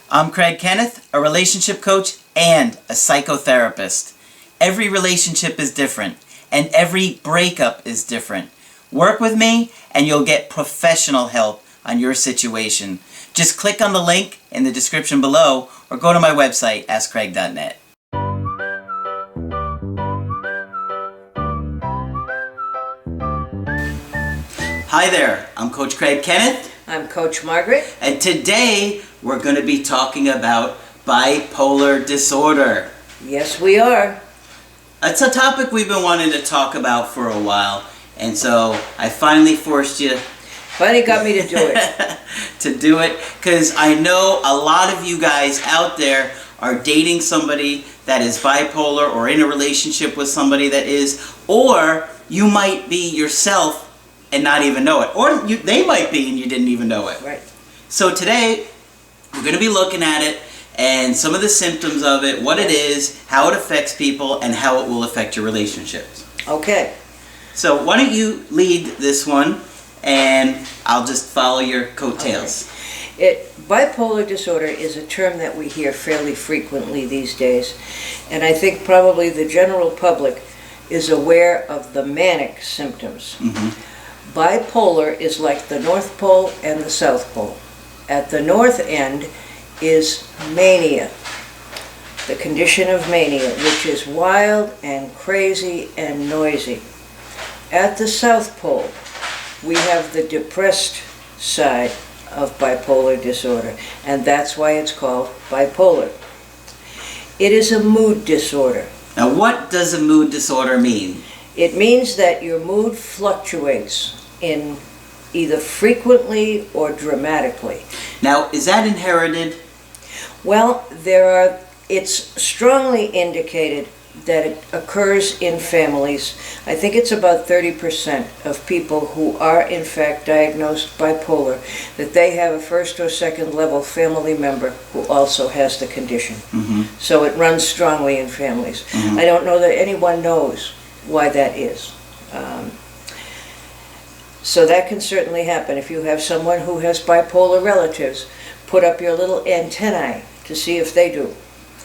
I'm Craig Kenneth, a relationship coach and a psychotherapist. Every relationship is different, and every breakup is different. Work with me, and you'll get professional help on your situation. Just click on the link in the description below, or go to my website, AskCraig.net. Hi there, I'm Coach Craig Kenneth. I'm Coach Margaret. And today we're going to be talking about bipolar disorder. Yes, we are. It's a topic we've been wanting to talk about for a while, and so I finally forced you. Finally got me to do it. To do it, because I know a lot of you guys out there are dating somebody that is bipolar or in a relationship with somebody that is, or you might be yourself and not even know it, or they might be and you didn't even know it. Right. So today we're going to be looking at it and some of the symptoms of it, what it is, how it affects people, and how it will affect your relationships. Okay. So why don't you lead this one, and I'll just follow your coattails. Okay. Bipolar disorder is a term that we hear fairly frequently these days, and I think probably the general public is aware of the manic symptoms. Mm-hmm. Bipolar is like the North Pole and the South Pole. At the north end is mania, the condition of mania, which is wild and crazy and noisy. At the South Pole, we have the depressed side of bipolar disorder, and that's why it's called bipolar. It is a mood disorder. Now, what does a mood disorder mean? It means that your mood fluctuates in either frequently or dramatically. Now, is that inherited? Well, it's strongly indicated that it occurs in families. I think it's about 30% of people who are in fact diagnosed bipolar, that they have a first or second level family member who also has the condition. Mm-hmm. So it runs strongly in families. Mm-hmm. I don't know that anyone knows why that is. So that can certainly happen. If you have someone who has bipolar relatives, put up your little antennae to see if they do.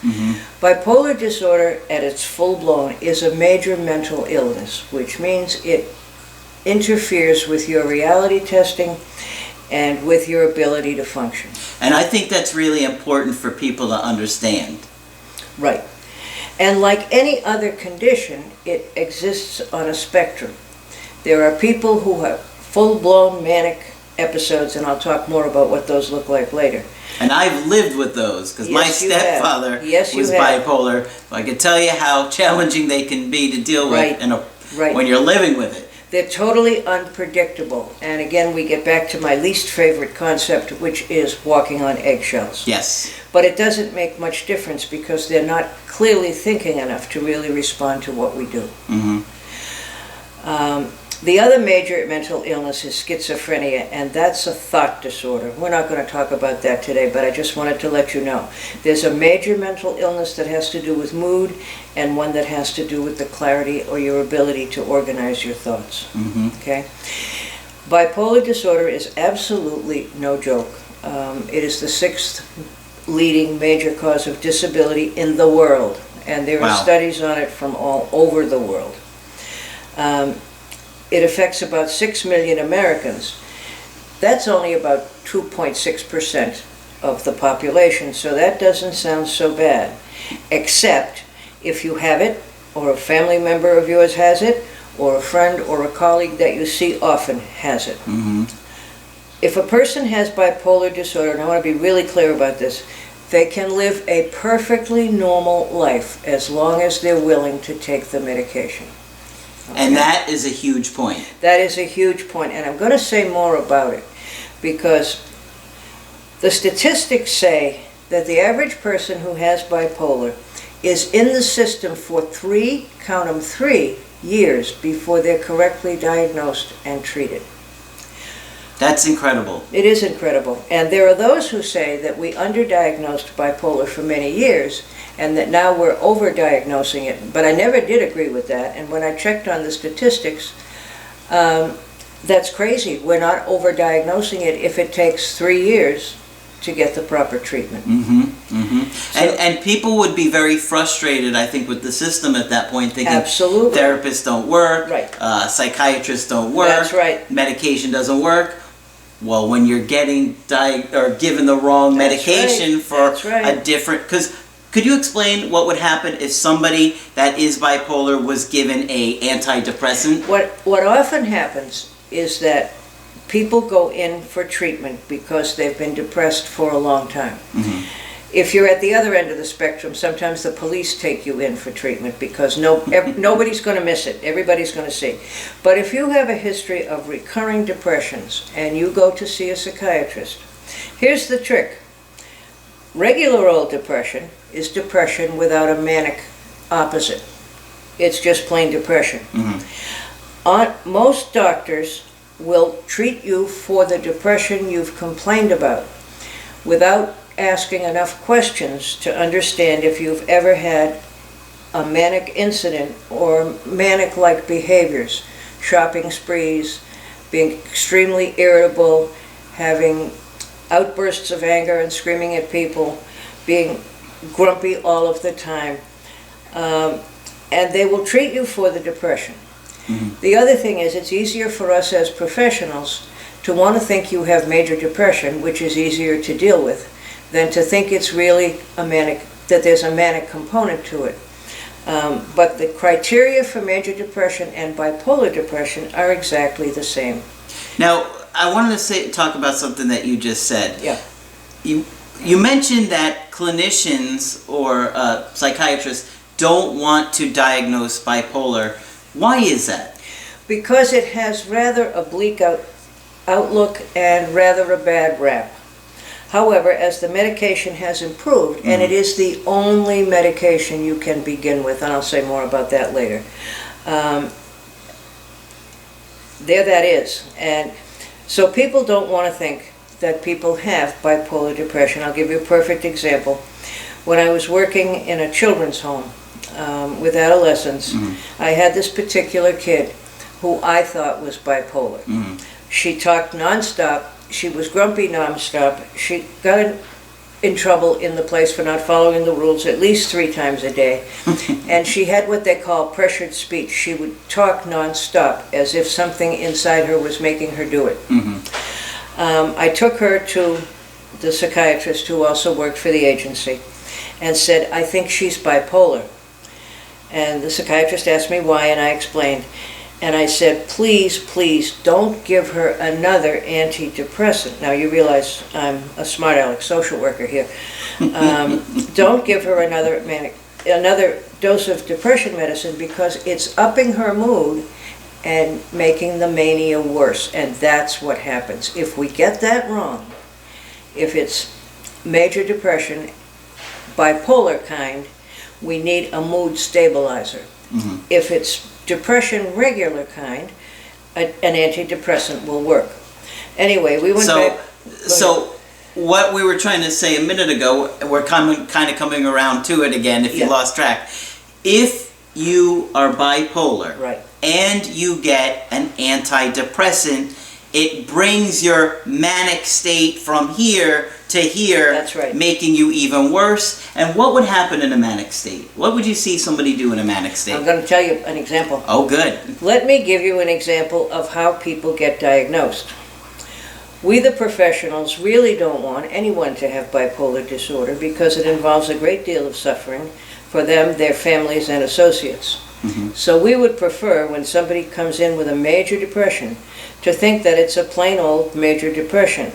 Mm-hmm. Bipolar disorder at its full-blown is a major mental illness, which means it interferes with your reality testing and with your ability to function. And I think that's really important for people to understand. Right. And like any other condition, it exists on a spectrum. There are people who have full-blown manic episodes, and I'll talk more about what those look like later. And I've lived with those, because my stepfather was bipolar. So I can tell you how challenging they can be to deal with when you're living with it. They're totally unpredictable. And again, we get back to my least favorite concept, which is walking on eggshells. Yes. But it doesn't make much difference because they're not clearly thinking enough to really respond to what we do. Mm-hmm. The other major mental illness is schizophrenia, and that's a thought disorder. We're not going to talk about that today, but I just wanted to let you know. There's a major mental illness that has to do with mood, and one that has to do with the clarity or your ability to organize your thoughts. Mm-hmm. Okay? Bipolar disorder is absolutely no joke. It is the 6th leading major cause of disability in the world, and there are studies on it from all over the world. It affects about 6 million Americans. That's only about 2.6% of the population, so that doesn't sound so bad. Except if you have it, or a family member of yours has it, or a friend or a colleague that you see often has it. Mm-hmm. If a person has bipolar disorder, and I want to be really clear about this, they can live a perfectly normal life as long as they're willing to take the medication. Okay. And that is a huge point. That is a huge point, and I'm going to say more about it because the statistics say that the average person who has bipolar is in the system for 3 years before they're correctly diagnosed and treated. That's incredible. It is incredible. And there are those who say that we underdiagnosed bipolar for many years and that now we're overdiagnosing it. But I never did agree with that. And when I checked on the statistics, that's crazy. We're not overdiagnosing it if it takes 3 years to get the proper treatment. And people would be very frustrated, I think, with the system at that point, thinking Absolutely. therapists don't work, Right. Psychiatrists don't work, That's right. medication doesn't work. Well, when you're getting given the wrong That's medication right. for That's right. a different... Because could you explain what would happen if somebody that is bipolar was given a antidepressant? What often happens is that people go in for treatment because they've been depressed for a long time. If you're at the other end of the spectrum, sometimes the police take you in for treatment because nobody's going to miss it. Everybody's going to see. But if you have a history of recurring depressions and you go to see a psychiatrist, here's the trick. Regular old depression is depression without a manic opposite. It's just plain depression. Most doctors will treat you for the depression you've complained about without asking enough questions to understand if you've ever had a manic incident or manic-like behaviors, shopping sprees, being extremely irritable, having outbursts of anger and screaming at people, being grumpy all of the time, and they will treat you for the depression. The other thing is, it's easier for us as professionals to want to think you have major depression, which is easier to deal with, than to think it's really that there's a manic component to it. But the criteria for major depression and bipolar depression are exactly the same. Now, I wanted to talk about something that you just said. Yeah. You mentioned that clinicians or psychiatrists don't want to diagnose bipolar. Why is that? Because it has rather a bleak outlook and rather a bad rap. However, as the medication has improved, and it is the only medication you can begin with, and I'll say more about that later, there that is. And so people don't want to think that people have bipolar depression. I'll give you a perfect example. When I was working in a children's home with adolescents, I had this particular kid who I thought was bipolar. She talked nonstop. She was grumpy nonstop. She got in trouble in the place for not following the rules at least 3 times a day. And she had what they call pressured speech. She would talk nonstop as if something inside her was making her do it. I took her to the psychiatrist who also worked for the agency and said, I think she's bipolar. And the psychiatrist asked me why, and I explained. And I said, please, please don't give her another antidepressant. Now you realize I'm a smart aleck social worker here. Don't give her another dose of depression medicine because it's upping her mood and making the mania worse. And that's what happens. If we get that wrong, if it's major depression, bipolar kind, we need a mood stabilizer. If it's depression regular kind, an antidepressant will work. Anyway, we went back. So what we were trying to say a minute ago, we're kind of coming around to it again if you lost track. If you are bipolar and you get an antidepressant, it brings your manic state from here to here, That's right. making you even worse. And what would happen in a manic state? What would you see somebody do in a manic state? I'm going to tell you an example. Oh, good. Let me give you an example of how people get diagnosed. We, the professionals, really don't want anyone to have bipolar disorder because it involves a great deal of suffering for them, their families, and associates. So we would prefer, when somebody comes in with a major depression, to think that it's a plain old major depression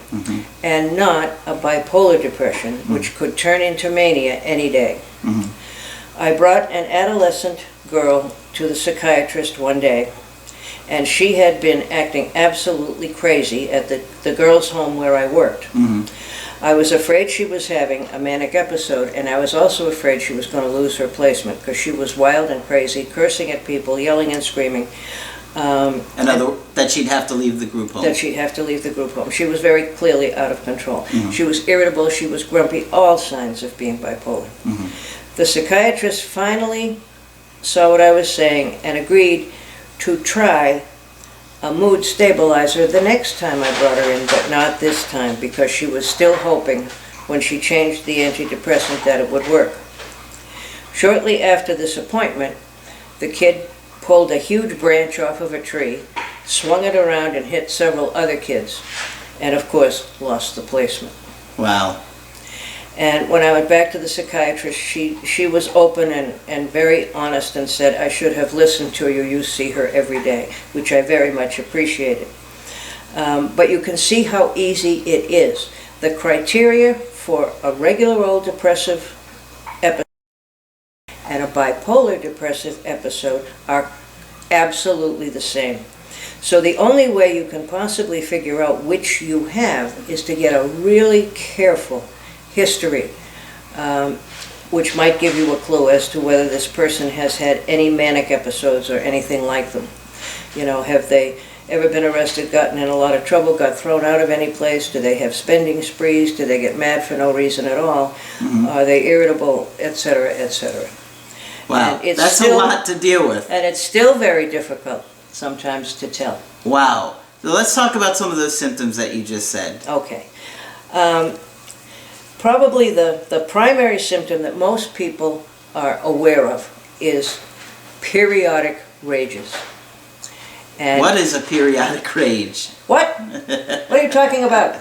and not a bipolar depression, which could turn into mania any day. I brought an adolescent girl to the psychiatrist one day, and she had been acting absolutely crazy at the girls' home where I worked. I was afraid she was having a manic episode, and I was also afraid she was going to lose her placement because she was wild and crazy, cursing at people, yelling and screaming. That she'd have to leave the group home. That she'd have to leave the group home. She was very clearly out of control. She was irritable, she was grumpy, all signs of being bipolar. The psychiatrist finally saw what I was saying and agreed to try a mood stabilizer the next time I brought her in, but not this time because she was still hoping when she changed the antidepressant that it would work. Shortly after this appointment, the kid pulled a huge branch off of a tree, swung it around and hit several other kids, and of course lost the placement. Wow. And when I went back to the psychiatrist, she was open and very honest and said, I should have listened to you. You see her every day, which I very much appreciated. But you can see how easy it is. The criteria for a regular old depressive episode and a bipolar depressive episode are absolutely the same. So the only way you can possibly figure out which you have is to get a really careful history, which might give you a clue as to whether this person has had any manic episodes or anything like them. You know, have they ever been arrested, gotten in a lot of trouble, got thrown out of any place? Do they have spending sprees? Do they get mad for no reason at all? Are they irritable, etc., etc.? Wow, that's a lot to deal with. And it's still very difficult sometimes to tell. Wow. So let's talk about some of those symptoms that you just said. Okay. Probably the primary symptom that most people are aware of is periodic rages. And what is a periodic rage? What? What are you talking about?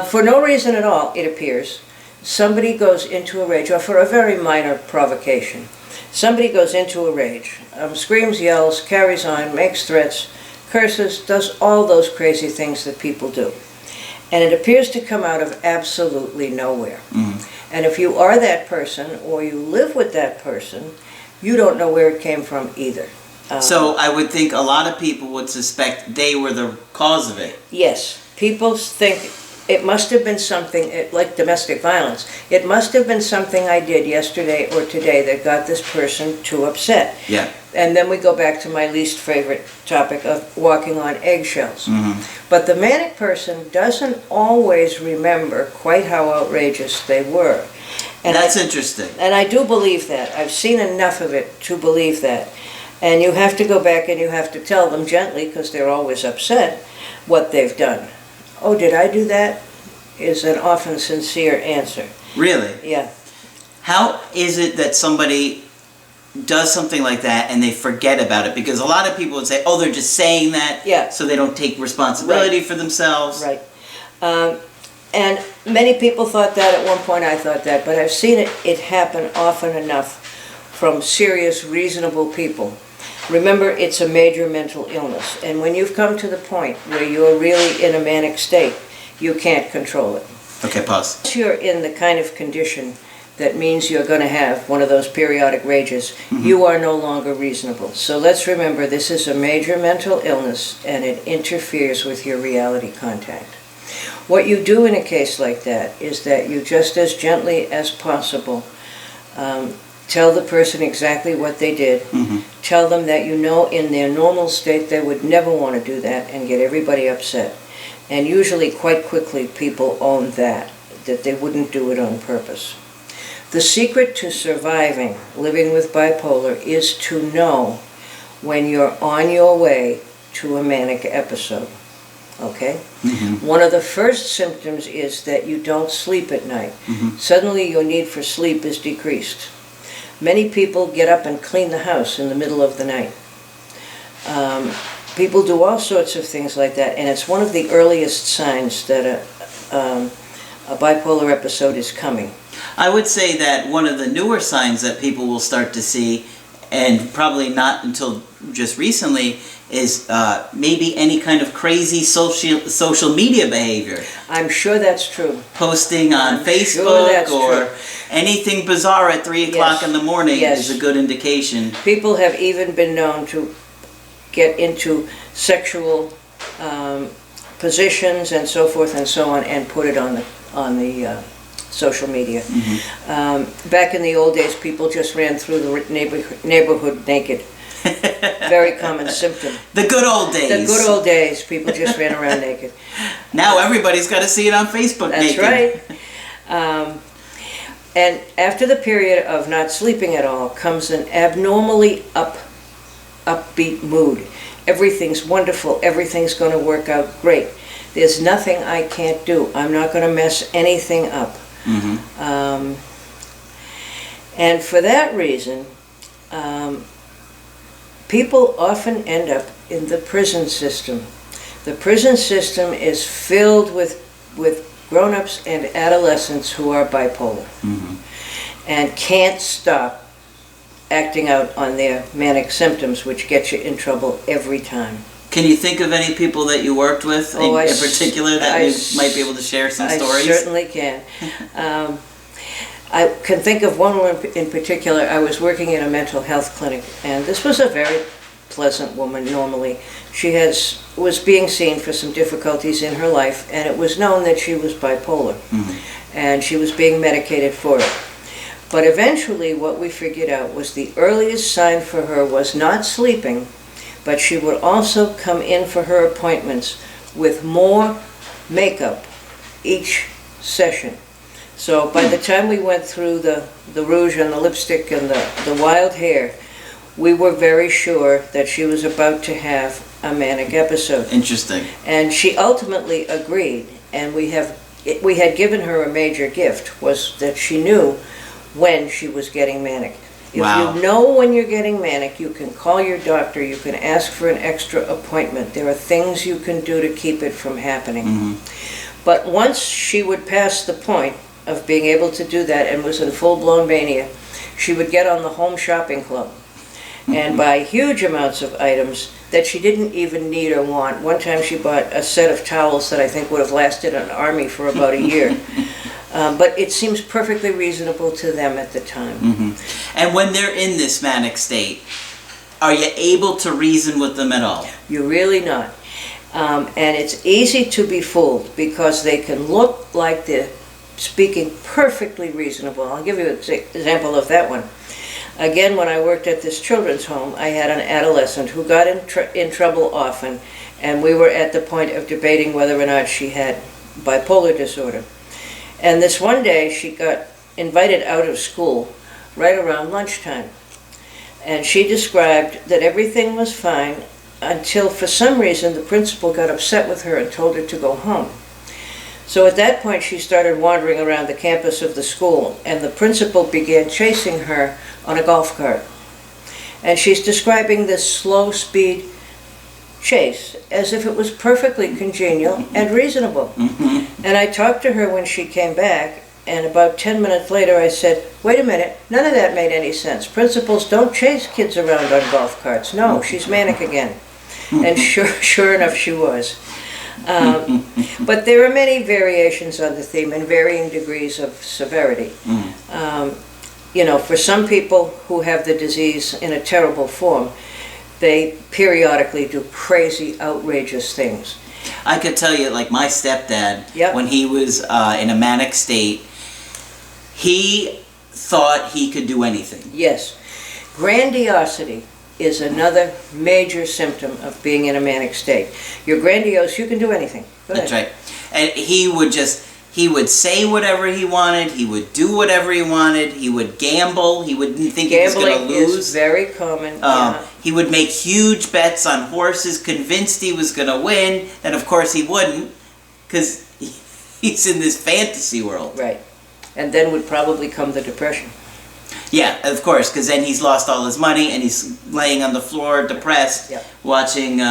For no reason at all, it appears, somebody goes into a rage, or for a very minor provocation. Somebody goes into a rage, screams, yells, carries on, makes threats, curses, does all those crazy things that people do. And it appears to come out of absolutely nowhere. And if you are that person, or you live with that person, you don't know where it came from either. So I would think a lot of people would suspect they were the cause of it. Yes. People think it must have been something, like domestic violence, it must have been something I did yesterday or today that got this person too upset. Yeah. And then we go back to my least favorite topic of walking on eggshells. But the manic person doesn't always remember quite how outrageous they were. And that's interesting. And I do believe that. I've seen enough of it to believe that. And you have to go back and you have to tell them gently, because they're always upset, what they've done. Oh, did I do that? Is an often sincere answer. Really? Yeah. How is it that somebody does something like that and they forget about it? Because a lot of people would say, oh, they're just saying that, yeah, so they don't take responsibility for themselves. Right. And many people thought that at one point. I thought that, but I've seen it happen often enough from serious, reasonable people. Remember, it's a major mental illness, and when you've come to the point where you're really in a manic state, you can't control it. Okay, pause. Once you're in the kind of condition that means you're going to have one of those periodic rages, you are no longer reasonable. So let's remember, this is a major mental illness, and it interferes with your reality contact. What you do in a case like that is that you just as gently as possible tell the person exactly what they did. Tell them that you know in their normal state they would never want to do that, and get everybody upset. And usually quite quickly people own that they wouldn't do it on purpose. The secret to surviving living with bipolar is to know when you're on your way to a manic episode. Okay? One of the first symptoms is that you don't sleep at night. Suddenly your need for sleep is decreased. Many people get up and clean the house in the middle of the night. People do all sorts of things like that, and it's one of the earliest signs that a bipolar episode is coming. I would say that one of the newer signs that people will start to see, and probably not until just recently, is maybe any kind of crazy social media behavior. I'm sure that's true. Posting on Facebook or anything bizarre at 3 o'clock in the morning is a good indication. People have even been known to get into sexual positions and so forth and so on, and put it on the social media. Back in the old days, people just ran through the neighborhood naked. Very common symptom. The good old days. The good old days. People just ran around naked. Now everybody's got to see it on Facebook naked. That's right. And after the period of not sleeping at all comes an abnormally upbeat mood. everything's wonderful, everything's going to work out great. There's nothing I can't do. I'm not going to mess anything up. And for that reason, people often end up in the prison system. The prison system is filled with grown-ups and adolescents who are bipolar and can't stop acting out on their manic symptoms, which get you in trouble every time. Can you think of any people that you worked with in particular that you might be able to share some stories? I certainly can. I can think of one woman in particular. I was working in a mental health clinic, and this was a very pleasant woman normally. She was being seen for some difficulties in her life, and it was known that she was bipolar, and she was being medicated for it. But eventually what we figured out was the earliest sign for her was not sleeping, but she would also come in for her appointments with more makeup each session. So by the time we went through the rouge and the lipstick and the wild hair, we were very sure that she was about to have a manic episode. Interesting. And she ultimately agreed, and we had given her a major gift, was that she knew when she was getting manic. If you know when you're getting manic, you can call your doctor, you can ask for an extra appointment. There are things you can do to keep it from happening. But once she would pass the point of being able to do that and was in full-blown mania, she would get on the home shopping club and buy huge amounts of items that she didn't even need or want. One time she bought a set of towels that I think would have lasted an army for about a year. But it seems perfectly reasonable to them at the time. And when they're in this manic state, are you able to reason with them at all? You're really not. And it's easy to be fooled because they can look like they're speaking perfectly reasonable. I'll give you an example of that one. Again, when I worked at this children's home, I had an adolescent who got in trouble often, and we were at the point of debating whether or not she had bipolar disorder. And this one day, she got invited out of school right around lunchtime. And she described that everything was fine until, for some reason, the principal got upset with her and told her to go home. So at that point, she started wandering around the campus of the school, and the principal began chasing her on a golf cart. And she's describing this slow-speed chase as if it was perfectly congenial and reasonable. And I talked to her when she came back, and about 10 minutes later I said, wait a minute, none of that made any sense. Principals don't chase kids around on golf carts. No, she's manic again. And sure enough, she was. But there are many variations on the theme and varying degrees of severity. You know, for some people who have the disease in a terrible form, they periodically do crazy, outrageous things. I could tell you, like my stepdad, when he was in a manic state, he thought he could do anything. Yes. Grandiosity is another major symptom of being in a manic state. You're grandiose, you can do anything. That's right. And he would say whatever he wanted, he would do whatever he wanted, he would gamble, he wouldn't think he was going to lose. Gambling is very common. He would make huge bets on horses, convinced he was going to win, and of course he wouldn't, because he's in this fantasy world. Right. And then would probably come the depression. Yeah, of course, because then he's lost all his money and he's laying on the floor depressed, watching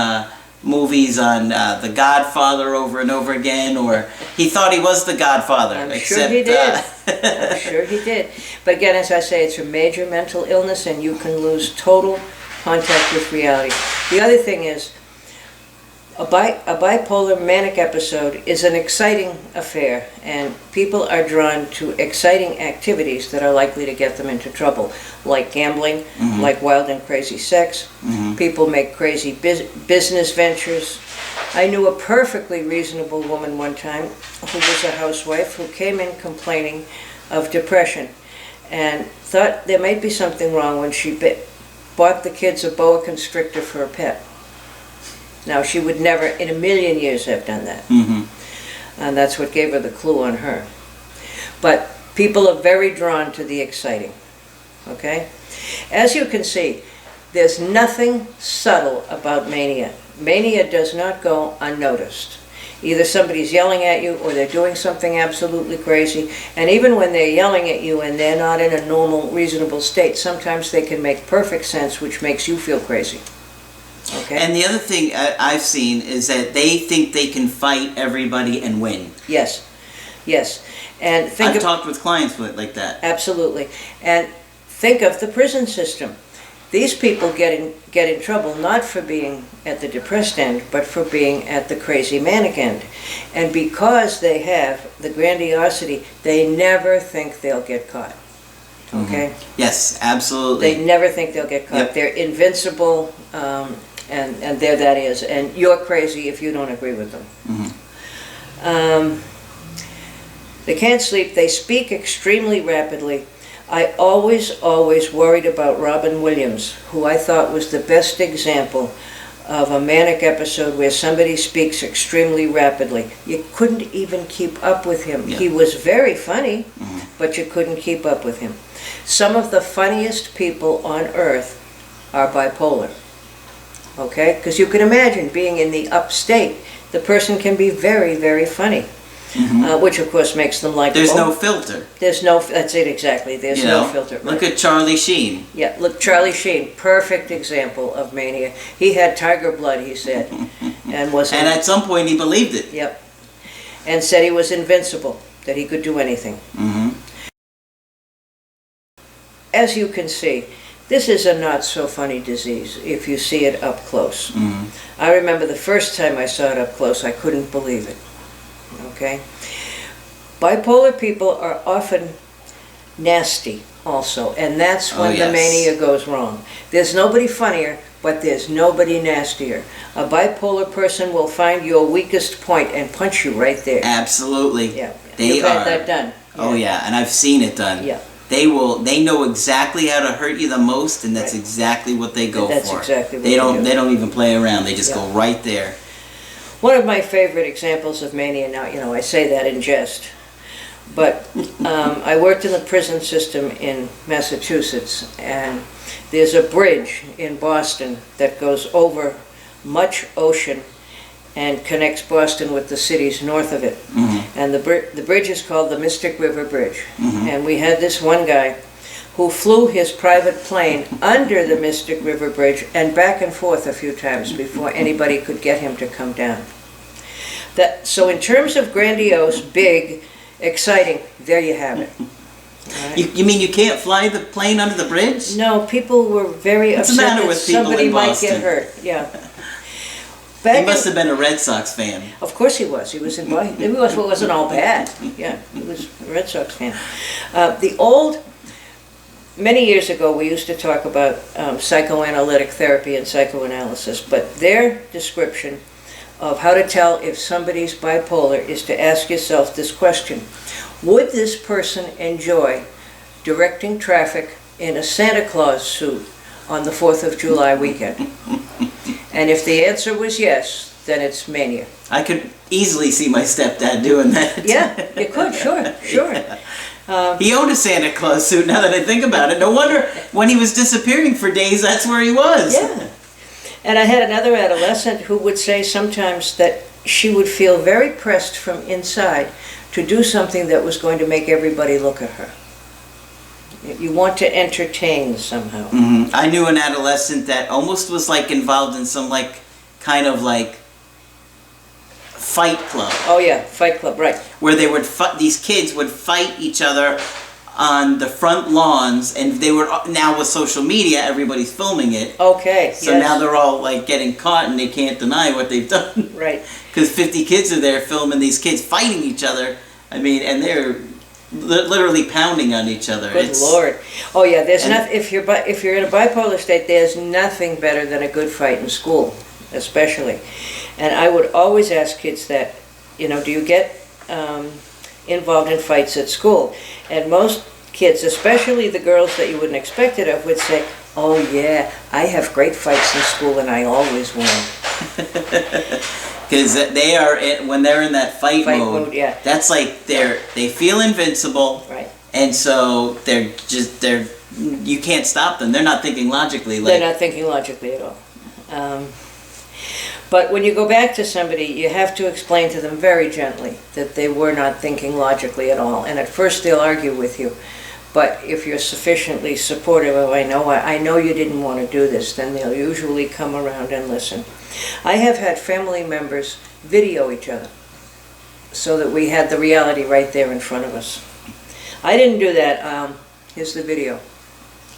movies on The Godfather over and over again, or he thought he was the Godfather. I'm sure he did. I'm sure he did. But again, as I say, it's a major mental illness and you can lose total contact with reality. The other thing is, a bipolar manic episode is an exciting affair, and people are drawn to exciting activities that are likely to get them into trouble, like gambling, like wild and crazy sex. People make crazy business ventures. I knew a perfectly reasonable woman one time who was a housewife who came in complaining of depression and thought there might be something wrong when she bought the kids a boa constrictor for a pet. Now, she would never in a million years have done that. And that's what gave her the clue on her. But people are very drawn to the exciting. Okay? As you can see, There's nothing subtle about mania. Mania does not go unnoticed. Either somebody's yelling at you or they're doing something absolutely crazy. And even when they're yelling at you and they're not in a normal, reasonable state, sometimes they can make perfect sense, which makes you feel crazy. Okay? And the other thing I've seen is that they think they can fight everybody and win. Yes. Yes. And I've talked with clients like that. Absolutely. And think of the prison system. These people get in trouble not for being at the depressed end, but for being at the crazy manic end. And because they have the grandiosity, they never think they'll get caught. Okay? Mm-hmm. Yes, absolutely. They never think they'll get caught. Yep. They're invincible, and there that is. And you're crazy if you don't agree with them. Mm-hmm. They can't sleep. They speak extremely rapidly. I always worried about Robin Williams, who I thought was the best example of a manic episode where somebody speaks extremely rapidly. You couldn't even keep up with him. Yeah. He was very funny, but you couldn't keep up with him. Some of the funniest people on earth are bipolar. Okay? Because you can imagine being in the upstate. The person can be very, very funny. Which of course makes them likable. There's no filter. That's it exactly. There's no filter. Right. Look at Charlie Sheen. Yeah, look, Charlie Sheen, perfect example of mania. He had tiger blood, he said, and And at some point he believed it. Yep, and said he was invincible, that he could do anything. As you can see, this is a not so funny disease if you see it up close. I remember the first time I saw it up close, I couldn't believe it. Okay? Bipolar people are often nasty also, and that's when the mania goes wrong. There's nobody funnier, but there's nobody nastier. A bipolar person will find your weakest point and punch you right there. Absolutely. Yeah. They You've had that done. Oh yeah, and I've seen it done. Yeah. They know exactly how to hurt you the most, and that's exactly what they go That's for. exactly what They don't even play around. They just go right there. One of my favorite examples of mania, now, I say that in jest, but I worked in the prison system in Massachusetts, and there's a bridge in Boston that goes over much ocean and connects Boston with the cities north of it. And the bridge is called the Mystic River Bridge. And we had this one guy who flew his private plane under the Mystic River Bridge and back and forth a few times before anybody could get him to come down. So in terms of grandiose, big, exciting, there you have it. Right. You mean you can't fly the plane under the bridge? No, people were very What's the upset matter that with people somebody in might Boston? get hurt. Yeah. He must have been a Red Sox fan. Of course he was. He was in Boston. It wasn't all bad. Yeah, he was a Red Sox fan. Many years ago, we used to talk about psychoanalytic therapy and psychoanalysis, but their description of how to tell if somebody's bipolar is to ask yourself this question: would this person enjoy directing traffic in a Santa Claus suit on the 4th of July weekend? And if the answer was yes, then it's mania. I could easily see my stepdad doing that. Yeah, you could, sure. He owned a Santa Claus suit, now that I think about it. No wonder when he was disappearing for days, that's where he was. Yeah. And I had another adolescent who would say sometimes that she would feel very pressed from inside to do something that was going to make everybody look at her. You want to entertain somehow. I knew an adolescent that almost was involved in some kind of fight club. Oh yeah, fight club, right. Where they would these kids would fight each other on the front lawns, and they were now with social media, everybody's filming it. Okay. So now they're all getting caught, and they can't deny what they've done. Right. Because 50 kids are there filming these kids fighting each other. I mean, and they're literally pounding on each other. Good Lord. Oh yeah, there's if you're in a bipolar state, there's nothing better than a good fight in school, especially. And I would always ask kids that, do you get involved in fights at school? And most kids, especially the girls that you wouldn't expect it of, would say, oh yeah, I have great fights in school and I always win. Because they are, when they're in that fight mode, yeah. That's they feel invincible. Right. And so they're you can't stop them. They're not thinking logically. They're not thinking logically at all. But when you go back to somebody, you have to explain to them very gently that they were not thinking logically at all. And at first they'll argue with you. But if you're sufficiently supportive of, I know you didn't want to do this, then they'll usually come around and listen. I have had family members video each other so that we had the reality right there in front of us. I didn't do that. Here's the video.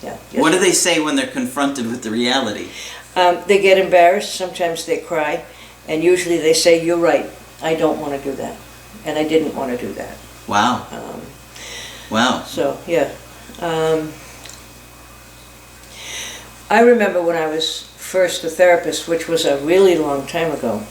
Yeah. What do they say when they're confronted with the reality? They get embarrassed. Sometimes they cry. And usually they say, you're right. I don't want to do that. And I didn't want to do that. Wow. Wow. So, yeah. I remember when I was first a therapist, which was a really long time ago,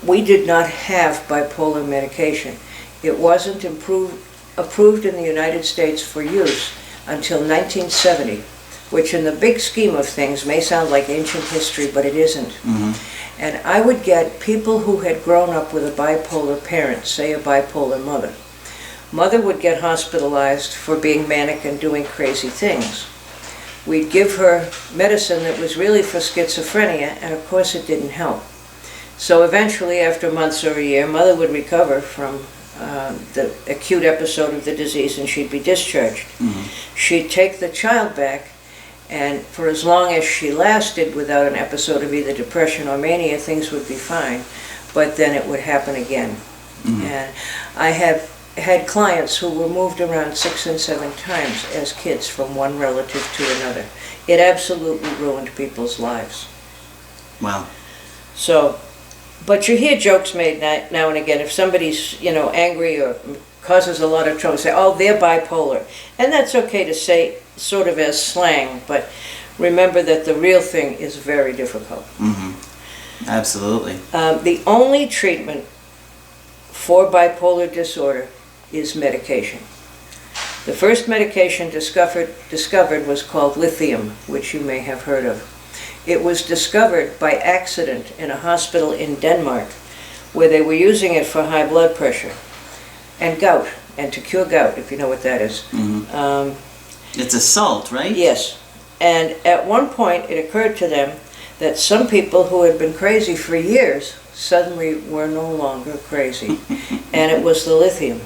we did not have bipolar medication. It wasn't approved in the United States for use until 1970, which in the big scheme of things may sound like ancient history, but it isn't. Mm-hmm. And I would get people who had grown up with a bipolar parent, say a bipolar mother. Mother would get hospitalized for being manic and doing crazy things. We'd give her medicine that was really for schizophrenia, and of course it didn't help. So eventually, after months or a year, Mother would recover from the acute episode of the disease and she'd be discharged. Mm-hmm. She'd take the child back, and for as long as she lasted without an episode of either depression or mania, things would be fine, but then it would happen again. Mm-hmm. And I have had clients who were moved around 6 and 7 times as kids from one relative to another. It absolutely ruined people's lives. Wow. So, but you hear jokes made now and again. If somebody's, angry or causes a lot of trouble, say, oh, they're bipolar. And that's okay to say sort of as slang, but remember that the real thing is very difficult. Mm-hmm. Absolutely. The only treatment for bipolar disorder is medication. The first medication discovered was called lithium, which you may have heard of. It was discovered by accident in a hospital in Denmark, where they were using it for high blood pressure and gout, and to cure gout, if you know what that is. Mm-hmm. It's a salt, right? Yes. And at one point it occurred to them that some people who had been crazy for years suddenly were no longer crazy. And it was the lithium.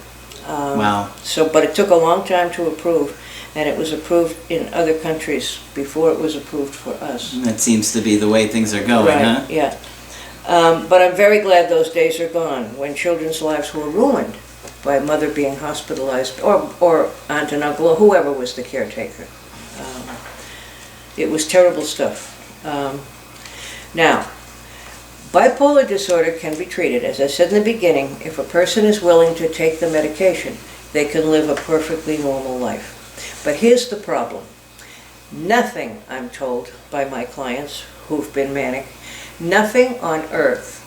Wow. But it took a long time to approve, and it was approved in other countries before it was approved for us. That seems to be the way things are going, Right, huh? yeah. But I'm very glad those days are gone, when children's lives were ruined by mother being hospitalized, or aunt and uncle, or whoever was the caretaker. It was terrible stuff. Now, bipolar disorder can be treated, as I said in the beginning. If a person is willing to take the medication, they can live a perfectly normal life. But here's the problem. Nothing, I'm told by my clients who've been manic, nothing on earth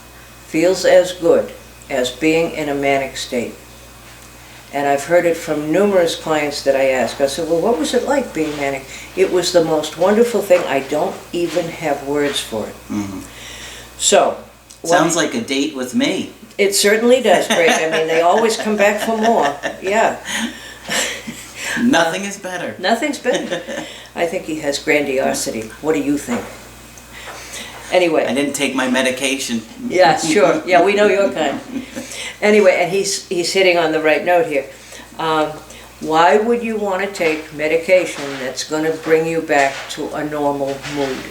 feels as good as being in a manic state. And I've heard it from numerous clients that I ask. I said, well, what was it like being manic? It was the most wonderful thing. I don't even have words for it. Mm-hmm. So, sounds like a date with me. It certainly does, Greg. I mean, they always come back for more. Yeah. Nothing is better. Nothing's better. I think he has grandiosity. What do you think? Anyway. I didn't take my medication. Yeah, sure. Yeah, we know your kind. Anyway, and he's hitting on the right note here. Why would you want to take medication that's going to bring you back to a normal mood?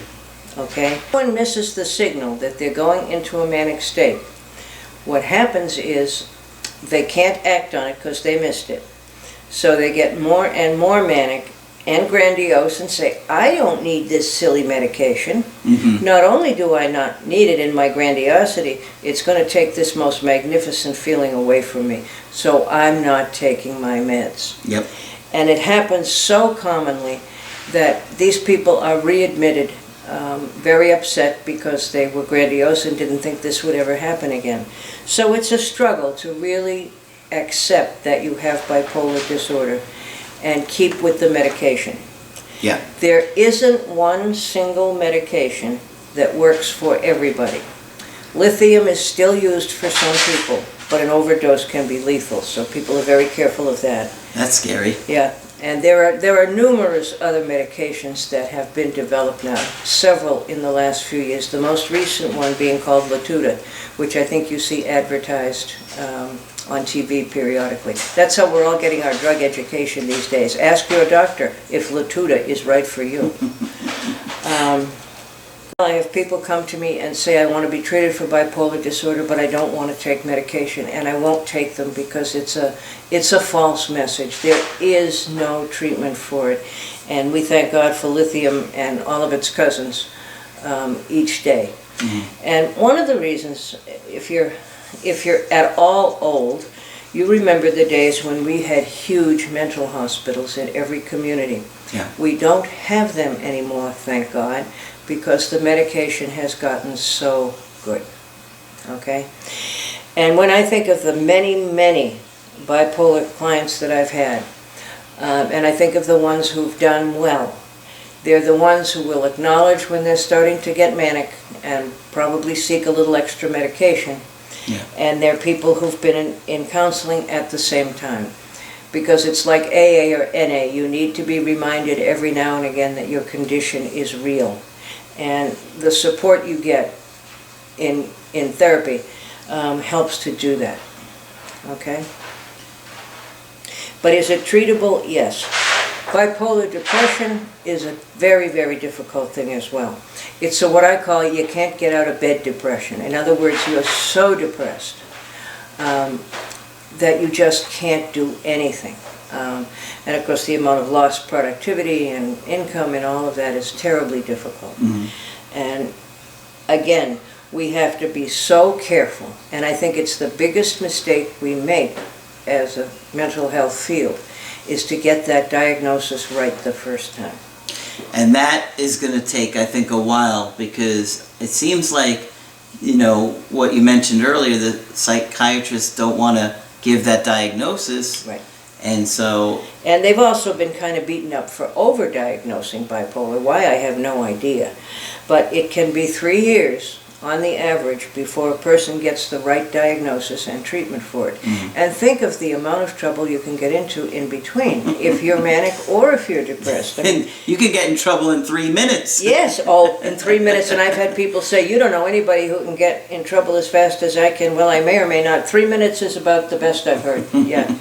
Okay? One misses the signal that they're going into a manic state. What happens is they can't act on it because they missed it. So they get more and more manic and grandiose and say, I don't need this silly medication. Mm-hmm. Not only do I not need it in my grandiosity, it's going to take this most magnificent feeling away from me. So I'm not taking my meds. Yep. And it happens so commonly that these people are readmitted very upset because they were grandiose and didn't think this would ever happen again. So it's a struggle to really accept that you have bipolar disorder and keep with the medication. Yeah. There isn't one single medication that works for everybody. Lithium is still used for some people, but an overdose can be lethal, so people are very careful of that. That's scary. Yeah. And there are numerous other medications that have been developed now, several in the last few years, the most recent one being called L.C.S.W, which I think you see advertised on TV periodically. That's how we're all getting our drug education these days. Ask your doctor if L.C.S.W is right for you. I have people come to me and say, I want to be treated for bipolar disorder, but I don't want to take medication, and I won't take them because it's a false message. There is no treatment for it, and we thank God for lithium and all of its cousins each day. Mm-hmm. And one of the reasons, if you're at all old, you remember the days when we had huge mental hospitals in every community. Yeah. We don't have them anymore, thank God, because the medication has gotten so good, okay? And when I think of the many, many bipolar clients that I've had, and I think of the ones who've done well, they're the ones who will acknowledge when they're starting to get manic and probably seek a little extra medication. Yeah. And they're people who've been in counseling at the same time. Because it's like AA or NA, you need to be reminded every now and again that your condition is real. And the support you get in therapy helps to do that, okay? But is it treatable? Yes. Bipolar depression is a very, very difficult thing as well. It's what I call you can't get out of bed depression. In other words, you're so depressed that you just can't do anything. And of course the amount of lost productivity and income and all of that is terribly difficult. Mm-hmm. And again, we have to be so careful, and I think it's the biggest mistake we make as a mental health field, is to get that diagnosis right the first time. And that is going to take, I think, a while, because it seems like, you know, what you mentioned earlier, the psychiatrists don't want to give that diagnosis. Right. And so... And they've also been kind of beaten up for over-diagnosing bipolar. Why, I have no idea. But it can be 3 years on the average before a person gets the right diagnosis and treatment for it. Mm-hmm. And think of the amount of trouble you can get into in between if you're manic or if you're depressed. I mean, and you can get in trouble in 3 minutes. Yes, in 3 minutes. And I've had people say, you don't know anybody who can get in trouble as fast as I can. Well, I may or may not. 3 minutes is about the best I've heard, yeah.